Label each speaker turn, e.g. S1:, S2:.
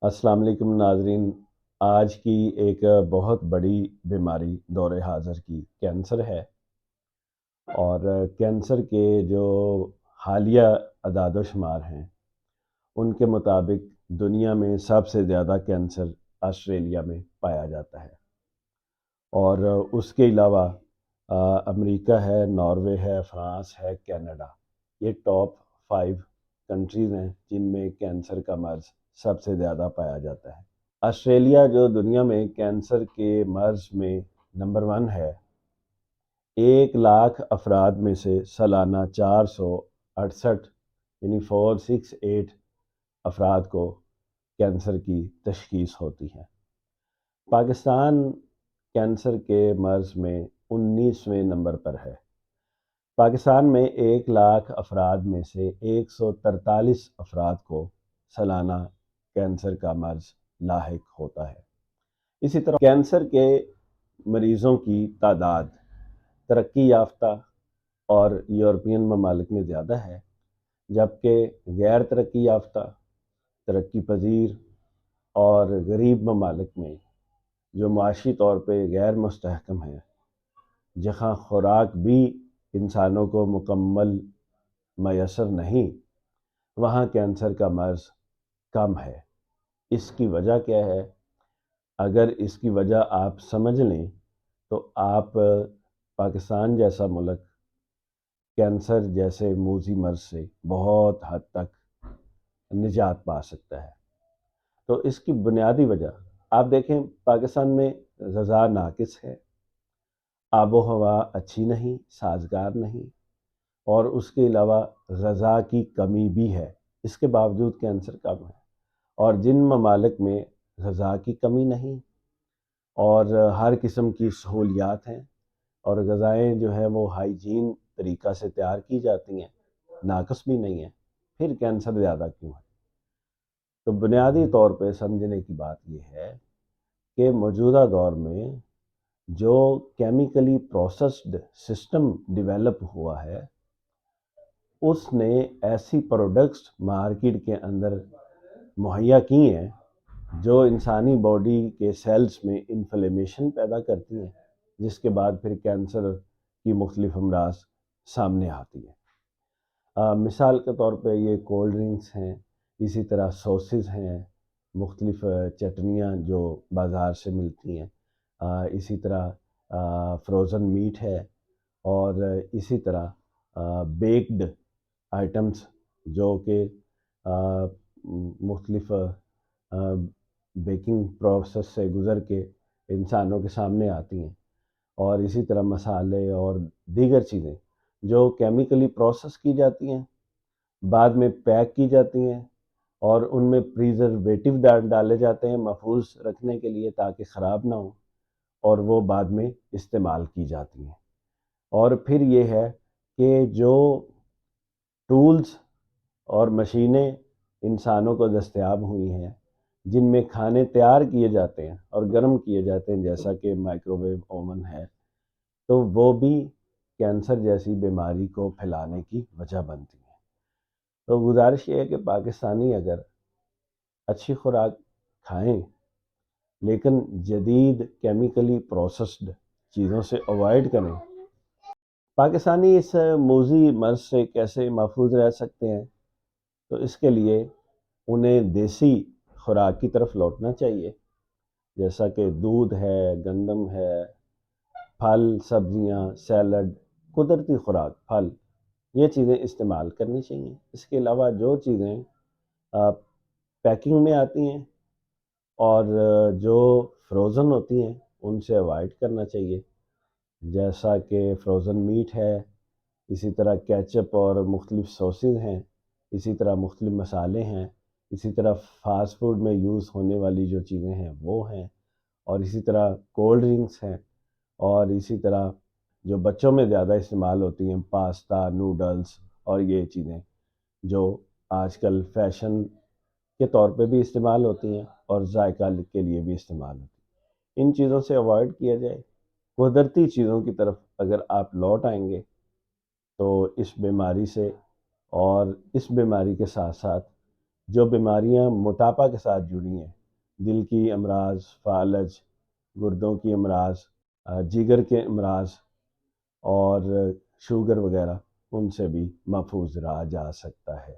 S1: السلام علیکم ناظرین۔ آج کی ایک بہت بڑی بیماری دور حاضر کی کینسر ہے، اور کینسر کے جو حالیہ اعداد و شمار ہیں ان کے مطابق دنیا میں سب سے زیادہ کینسر آسٹریلیا میں پایا جاتا ہے، اور اس کے علاوہ امریکہ ہے، ناروے ہے، فرانس ہے، کینیڈا، یہ ٹاپ 5 کنٹریز ہیں جن میں کینسر کا مرض سب سے زیادہ پایا جاتا ہے۔ آسٹریلیا جو دنیا میں کینسر کے مرض میں نمبر 1 ہے، 1 لاکھ افراد میں سے سالانہ 468 یعنی 468 افراد کو کینسر کی تشخیص ہوتی ہے۔ پاکستان کینسر کے مرض میں 19ویں نمبر پر ہے۔ پاکستان میں 1 لاکھ افراد میں سے 143 افراد کو سالانہ کینسر کا مرض لاحق ہوتا ہے۔ اسی طرح کینسر کے مریضوں کی تعداد ترقی یافتہ اور یورپین ممالک میں زیادہ ہے، جبکہ غیر ترقی یافتہ، ترقی پذیر اور غریب ممالک میں جو معاشی طور پہ غیر مستحکم ہیں، جہاں خوراک بھی انسانوں کو مکمل میسر نہیں، وہاں کینسر کا مرض کم ہے۔ اس کی وجہ کیا ہے؟ اگر اس کی وجہ آپ سمجھ لیں تو آپ پاکستان جیسا ملک کینسر جیسے موذی مرض سے بہت حد تک نجات پا سکتا ہے۔ تو اس کی بنیادی وجہ آپ دیکھیں، پاکستان میں غذا ناقص ہے، آب و ہوا اچھی نہیں، سازگار نہیں، اور اس کے علاوہ غذا کی کمی بھی ہے۔ اس کے باوجود کینسر کم ہے۔ اور جن ممالک میں غذا کی کمی نہیں اور ہر قسم کی سہولیات ہیں، اور غذائیں جو ہیں وہ ہائیجین طریقہ سے تیار کی جاتی ہیں، ناقص بھی نہیں ہے، پھر کینسر زیادہ کیوں ہے؟ تو بنیادی طور پہ سمجھنے کی بات یہ ہے کہ موجودہ دور میں جو کیمیکلی پروسیسڈ سسٹم ڈیولپ ہوا ہے، اس نے ایسی پروڈکٹس مارکیٹ کے اندر مہیا کی ہیں جو انسانی باڈی کے سیلز میں انفلیمیشن پیدا کرتی ہیں، جس کے بعد پھر کینسر کی مختلف امراض سامنے آتی ہیں۔ مثال کے طور پہ یہ کولڈ ڈرنکس ہیں، اسی طرح سوسز ہیں، مختلف چٹنیاں جو بازار سے ملتی ہیں، اسی طرح فروزن میٹ ہے، اور اسی طرح بیکڈ آئٹمس جو کہ مختلف بیکنگ پروسیس سے گزر کے انسانوں کے سامنے آتی ہیں، اور اسی طرح مسالے اور دیگر چیزیں جو کیمیکلی پروسیس کی جاتی ہیں، بعد میں پیک کی جاتی ہیں، اور ان میں پریزرویٹو ڈالے جاتے ہیں محفوظ رکھنے کے لیے تاکہ خراب نہ ہوں، اور وہ بعد میں استعمال کی جاتی ہیں۔ اور پھر یہ ہے کہ جو ٹولز اور مشینیں انسانوں کو دستیاب ہوئی ہیں جن میں کھانے تیار کیے جاتے ہیں اور گرم کیے جاتے ہیں، جیسا کہ مائکرو ویو اوون ہے، تو وہ بھی کینسر جیسی بیماری کو پھیلانے کی وجہ بنتی ہیں۔ تو گزارش یہ ہے کہ پاکستانی اگر اچھی خوراک کھائیں لیکن جدید کیمیکلی پروسیسڈ چیزوں سے اوائڈ کریں، پاکستانی اس موذی مرض سے کیسے محفوظ رہ سکتے ہیں؟ تو اس کے لیے انہیں دیسی خوراک کی طرف لوٹنا چاہیے، جیسا کہ دودھ ہے، گندم ہے، پھل، سبزیاں، سیلڈ، قدرتی خوراک، پھل، یہ چیزیں استعمال کرنی چاہیے۔ اس کے علاوہ جو چیزیں پیکنگ میں آتی ہیں اور جو فروزن ہوتی ہیں ان سے اوائڈ کرنا چاہیے، جیسا کہ فروزن میٹ ہے، اسی طرح کیچپ اور مختلف سوسز ہیں، اسی طرح مختلف مسالے ہیں، اسی طرح فاسٹ فوڈ میں یوز ہونے والی جو چیزیں ہیں وہ ہیں، اور اسی طرح کولڈ ڈرنکس ہیں، اور اسی طرح جو بچوں میں زیادہ استعمال ہوتی ہیں، پاستا، نوڈلز، اور یہ چیزیں جو آج کل فیشن کے طور پہ بھی استعمال ہوتی ہیں اور ذائقہ کے لیے بھی استعمال ہوتی ہیں، ان چیزوں سے اوائڈ کیا جائے۔ قدرتی چیزوں کی طرف اگر آپ لوٹ آئیں گے تو اس بیماری سے، اور اس بیماری کے ساتھ ساتھ جو بیماریاں موٹاپا کے ساتھ جڑی ہیں، دل کی امراض، فالج، گردوں کی امراض، جگر کے امراض اور شوگر وغیرہ، ان سے بھی محفوظ رہا جا سکتا ہے۔